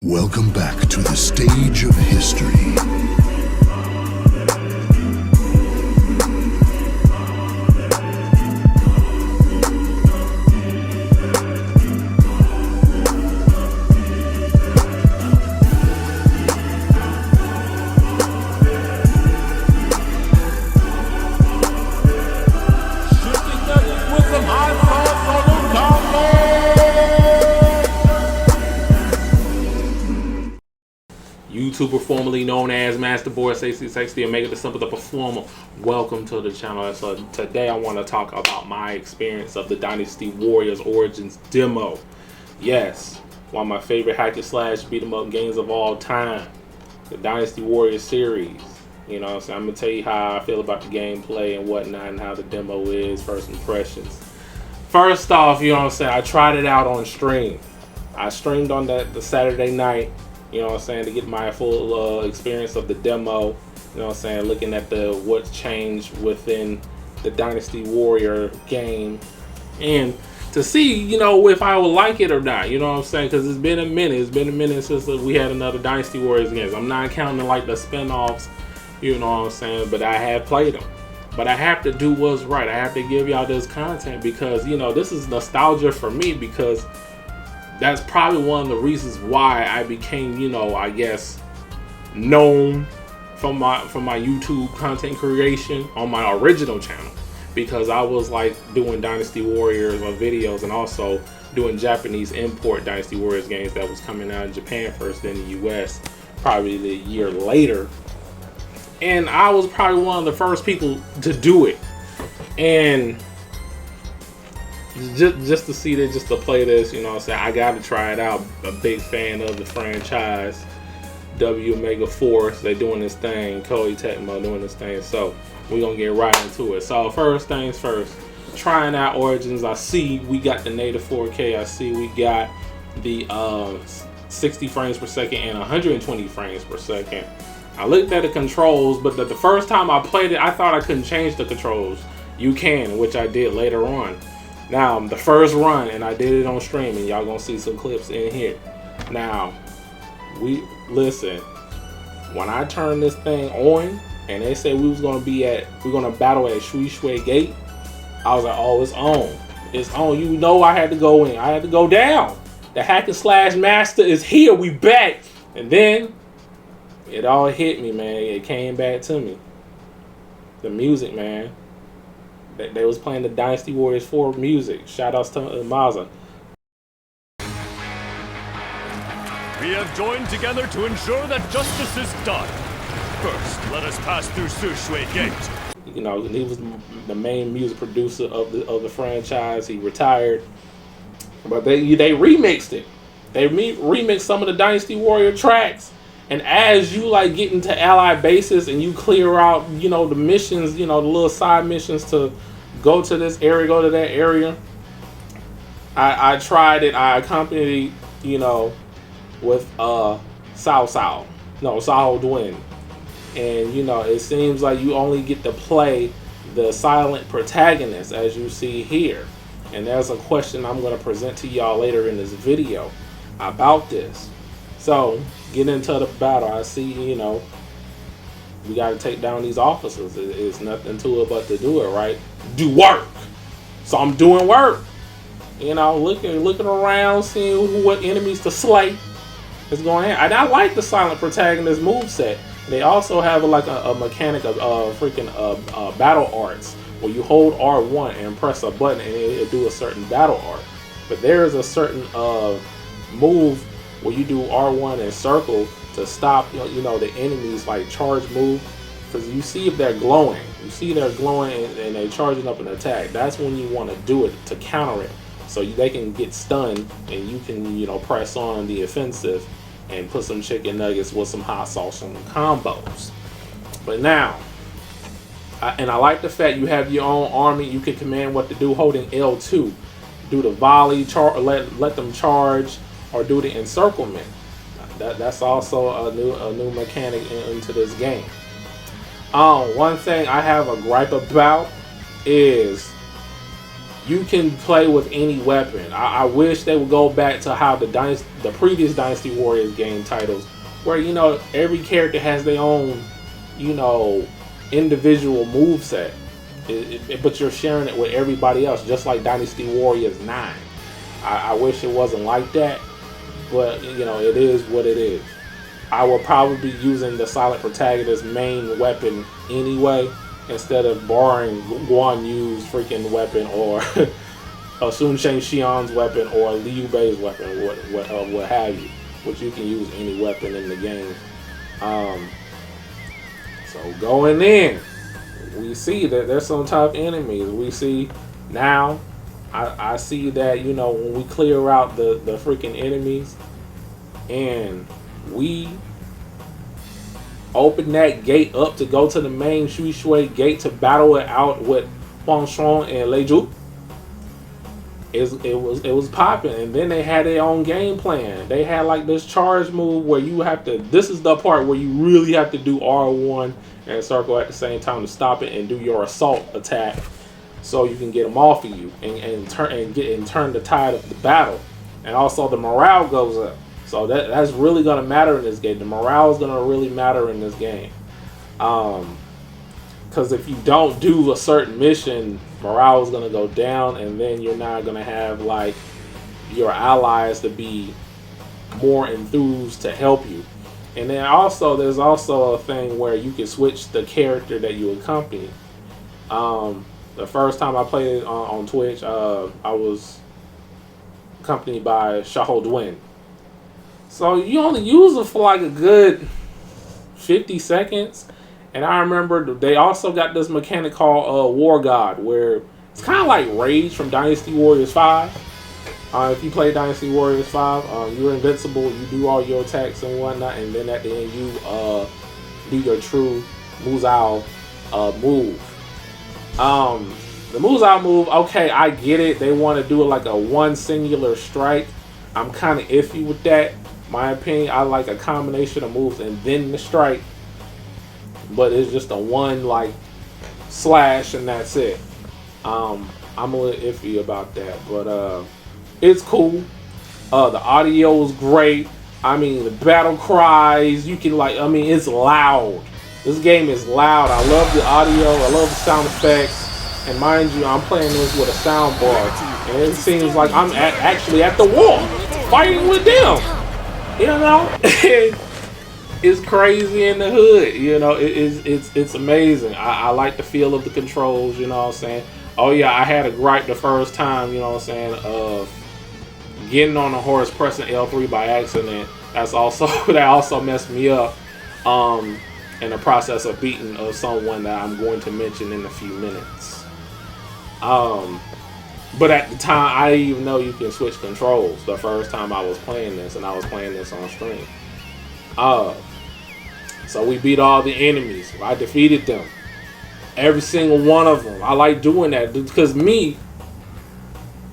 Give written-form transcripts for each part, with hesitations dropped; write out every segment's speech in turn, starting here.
Welcome back to the stage of history. YouTuber formerly known as Masterboy 6660 and Make It the Simple the Performer. Welcome to the channel. So today I want to talk about my experience of the Dynasty Warriors Origins demo. Yes, one of my favorite hack and slash beat 'em up games of all time. The Dynasty Warriors series. You know what I'm saying? I'm going to tell you how I feel about the gameplay and whatnot and how the demo is, first impressions. First off, you know what I'm saying, I tried it out on stream. I streamed on the Saturday night. You know what I'm saying, to get my full experience of the demo. You know what I'm saying, looking at what's changed within the Dynasty Warrior game, and to see, you know, if I would like it or not. You know what I'm saying, because it's been a minute. It's been a minute since we had another Dynasty Warriors game. I'm not counting like the spinoffs. You know what I'm saying, but I have played them. But I have to do what's right. I have to give y'all this content because, you know, this is nostalgia for me, because that's probably one of the reasons why I became, you know, I guess, known from my YouTube content creation on my original channel, because I was like doing Dynasty Warriors videos and also doing Japanese import Dynasty Warriors games that was coming out in Japan first, then the US probably the year later. And I was probably one of the first people to do it. And just to see this, just to play this, you know what I'm saying, I got to try it out. A big fan of the franchise. W Omega Force, they doing this thing. Koei Tecmo doing this thing. So we're going to get right into it. So first things first, trying out Origins. I see we got the native 4K. I see we got the 60 frames per second and 120 frames per second. I looked at the controls, but the first time I played it, I thought I couldn't change the controls. You can, which I did later on. Now, the first run, and I did it on stream, and y'all gonna see some clips in here. Now, listen, when I turned this thing on, and they said we're gonna battle at Shui Shui Gate, I was like, oh, it's on. It's on. You know I had to go in. I had to go down. The hack and slash master is here. We back. And then it all hit me, man. It came back to me. The music, man. They was playing the Dynasty Warriors 4 music. Shout outs to Maza. We have joined together to ensure that justice is done. First, let us pass through Sushui Gate. You know, he was the main music producer of the franchise. He retired, but they remixed it. They remixed some of the Dynasty Warrior tracks. And as you like get into allied bases and you clear out, you know, the missions, you know, the little side missions to go to this area, go to that area. I tried it. I accompanied, you know, with Sao Dwin. And, you know, it seems like you only get to play the silent protagonist, as you see here. And there's a question I'm going to present to y'all later in this video about this. So, get into the battle. I see, you know, we got to take down these officers. It's nothing to it but to do it, right? Do work. So I'm doing work. You know, looking around, seeing what enemies to slay is going on. And I like the silent protagonist moveset. They also have like a mechanic of battle arts, where you hold R1 and press a button and it'll do a certain battle art. But there is a certain move where you do R1 and circle to stop, you know, the enemies like charge move, because you see if they're glowing. You see they're glowing and they're charging up an attack. That's when you want to do it to counter it, so they can get stunned and you can, you know, press on the offensive and put some chicken nuggets with some hot sauce on combos. But now, I like the fact you have your own army. You can command what to do holding L2. Do the volley, let them charge, or do the encirclement. That's also a new mechanic into this game. One thing I have a gripe about is you can play with any weapon. I wish they would go back to how the previous Dynasty Warriors game titles, where every character has their own individual moveset, but you're sharing it with everybody else, just like Dynasty Warriors 9. I wish it wasn't like that, but it is what it is. I will probably be using the Silent Protagonist main weapon anyway, instead of borrowing Guan Yu's freaking weapon, or Sun Shang Xian's weapon, or Liu Bei's weapon, what have you, which you can use any weapon in the game. So going in, we see that there's some tough enemies. We see now, I see that when we clear out the freaking enemies, and we open that gate up to go to the main Shui Shui gate to battle it out with Huang Shuang and Lei Zhu. It was popping, and then they had their own game plan. They had like this charge move where you have to. This is the part where you really have to do R1 and circle at the same time to stop it and do your assault attack, so you can get them off of you and turn the tide of the battle, and also the morale goes up. So that's really gonna matter in this game. The morale is gonna really matter in this game, because if you don't do a certain mission, morale is gonna go down, and then you're not gonna have like your allies to be more enthused to help you. And then also, there's also a thing where you can switch the character that you accompany. The first time I played it on Twitch, I was accompanied by Xiahou Duan. So you only use it for like a good 50 seconds. And I remember they also got this mechanic called War God, where it's kind of like Rage from Dynasty Warriors 5. If you play Dynasty Warriors 5, you're invincible, you do all your attacks and whatnot, and then at the end you do your true Muzao move. The Muzao move, okay, I get it. They want to do it like a one singular strike. I'm kind of iffy with that. My opinion, I like a combination of moves and then the strike. But it's just a one like slash and that's it. I'm a little iffy about that, but it's cool. The audio is great. I mean, the battle cries, you can it's loud. This game is loud. I love the audio, I love the sound effects. And mind you, I'm playing this with a sound bar, and it seems like I'm actually at the war, fighting with them. It's crazy in the hood. It's amazing. I like the feel of the controls. You know what I'm saying? Oh yeah, I had a gripe the first time. You know what I'm saying? Of getting on a horse, pressing L3 by accident. That also messed me up. In the process of beating someone that I'm going to mention in a few minutes. But at the time, I didn't even know you can switch controls the first time I was playing this, and I was playing this on stream. So we beat all the enemies. I defeated them. Every single one of them. I like doing that because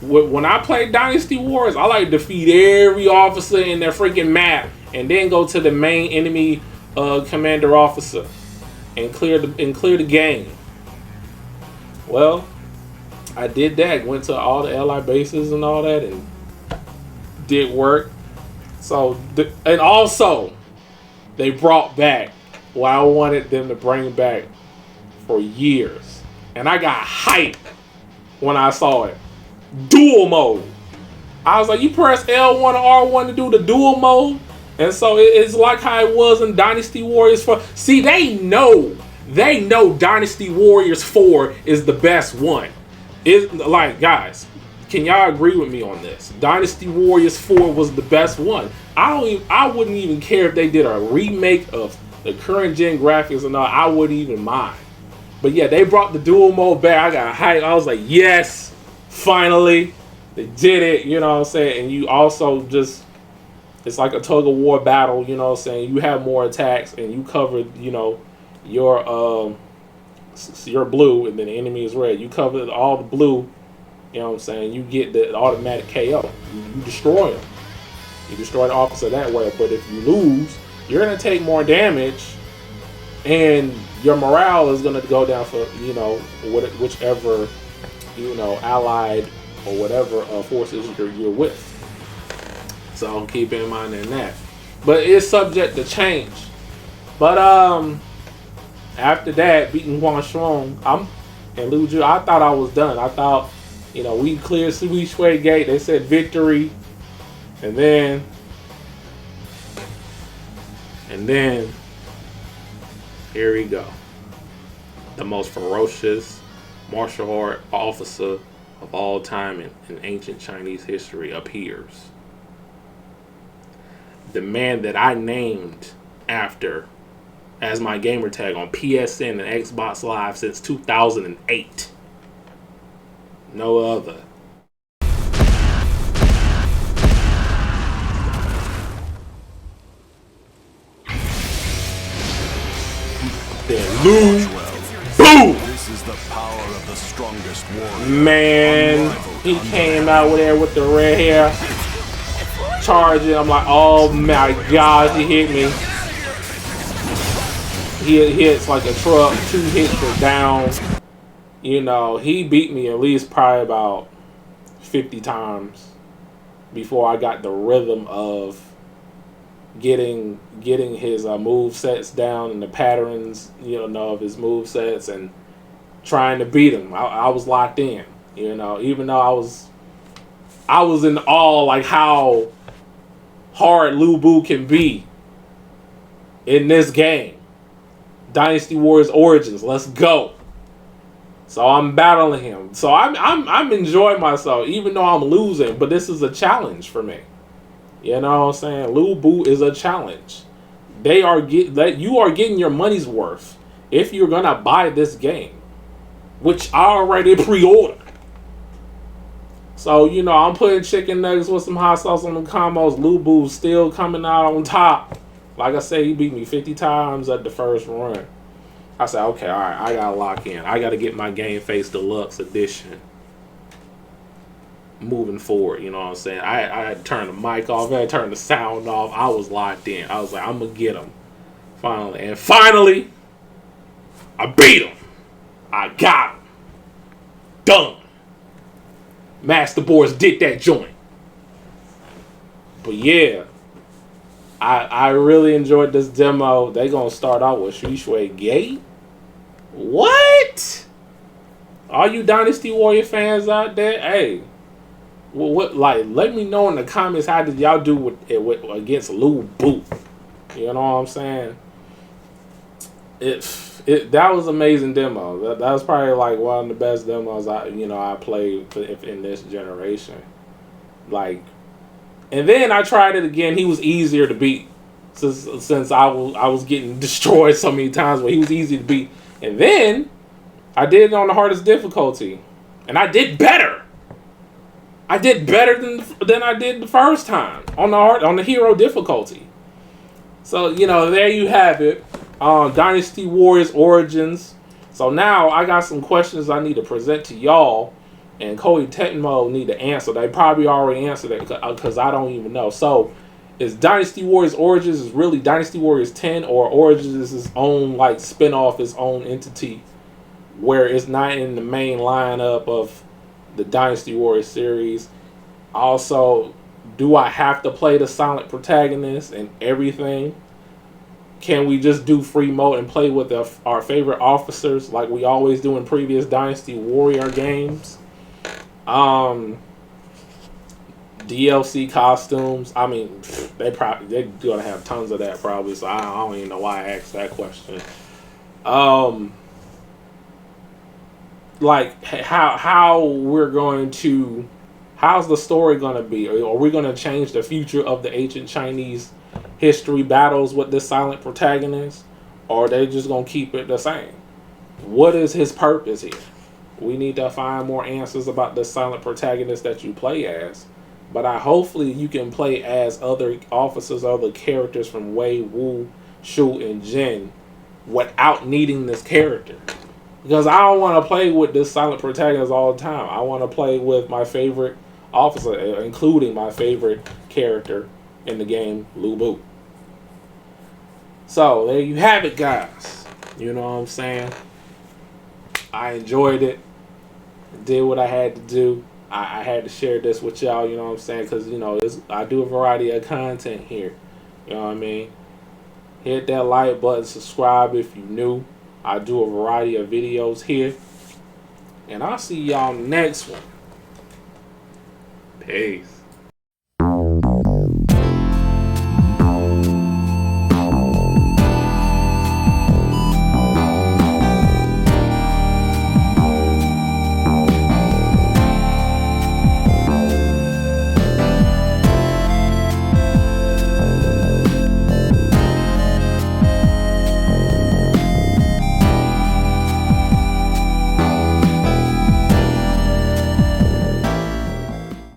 when I play Dynasty Wars, I like to defeat every officer in their freaking map and then go to the main enemy commander officer and clear the game. Well, I did that. Went to all the ally bases and all that, and did work. And also, they brought back what I wanted them to bring back for years, and I got hyped when I saw it. Dual mode. I was like, you press L1 or R1 to do the dual mode, and so it's like how it was in Dynasty Warriors 4. See, they know Dynasty Warriors 4 is the best one. It's like, guys, can y'all agree with me on this? Dynasty Warriors 4 was the best one. I wouldn't even care if they did a remake of the current gen graphics and all. I wouldn't even mind. But yeah, they brought the dual mode back. I got hyped. I was like, yes, finally, they did it. You know what I'm saying? And you also just, it's like a tug of war battle. You know what I'm saying? You have more attacks and you covered, your blue, and then the enemy is red. You cover all the blue, you know what I'm saying? You get the automatic KO. You destroy them. You destroy the officer that way. But if you lose, you're going to take more damage, and your morale is going to go down for, whichever allied or whatever forces you're with. So keep in mind in that. But it's subject to change. But after that, beating Huang Shuang, and Lu Ju, I thought I was done. I thought, we cleared Shui Gate. They said victory. And then here we go. The most ferocious martial art officer of all time in ancient Chinese history appears. The man that I named after as my gamer tag on PSN and Xbox Live since 2008. No other. Then Lu Bu. This is the power of the strongest warrior. Man, he came out there with the red hair, charging. I'm like, oh my gosh, he hit me. He hits like a truck. 2 hits are down. He beat me at least probably about 50 times before I got the rhythm of getting his move sets down and the patterns, of his move sets, and trying to beat him. I was locked in, even though I was in awe like how hard Lu Bu can be in this game. Dynasty Warriors Origins, let's go. So I'm battling him. So I'm enjoying myself, even though I'm losing. But this is a challenge for me. You know what I'm saying? Lu Bu is a challenge. You are getting your money's worth if you're gonna buy this game, which I already pre-ordered. So I'm putting chicken nuggets with some hot sauce on the combos. Lu Bu's still coming out on top. Like I said, he beat me 50 times at the first run. I said, okay, all right, I gotta lock in. I gotta get my Game Face Deluxe Edition moving forward. You know what I'm saying? I had turned the mic off. I had turned the sound off. I was locked in. I was like, I'm gonna get him finally. And finally, I beat him. I got him. Done. Master Boys did that joint. But yeah, I really enjoyed this demo. They gonna start out with Shui Gate. What? All you Dynasty Warrior fans out there, hey, what? Let me know in the comments, how did y'all do with against Lu Bu? You know what I'm saying? That was an amazing demo. That was probably like one of the best demos I played in this generation. And then I tried it again. He was easier to beat since I was getting destroyed so many times, but he was easy to beat. And then I did it on the hardest difficulty, and I did better. I did better than I did the first time on the hero difficulty. So there you have it. Dynasty Warriors Origins. So now I got some questions I need to present to y'all, and Koei Tecmo need to answer. They probably already answered it because I don't even know. So is Dynasty Warriors Origins is really Dynasty Warriors 10, or Origins is its own spin-off, its own entity where it's not in the main lineup of the Dynasty Warriors series? Also, do I have to play the silent protagonist and everything? Can we just do free mode and play with our favorite officers like we always do in previous Dynasty Warrior games? DLC costumes. I mean, they're gonna have tons of that probably. So I don't even know why I asked that question. How's the story gonna be? Are we gonna change the future of the ancient Chinese history battles with this silent protagonist, or are they just gonna keep it the same? What is his purpose here? We need to find more answers about the silent protagonist that you play as. But hopefully you can play as other officers, other characters from Wei, Wu, Shu, and Jin without needing this character. Because I don't want to play with this silent protagonist all the time. I want to play with my favorite officer, including my favorite character in the game, Lu Bu. So there you have it, guys. You know what I'm saying? I enjoyed it. Did what I had to do. I had to share this with y'all, you know what I'm saying? Because, you know, I do a variety of content here. You know what I mean? Hit that like button, subscribe if you're new. I do a variety of videos here. And I'll see y'all next one. Peace.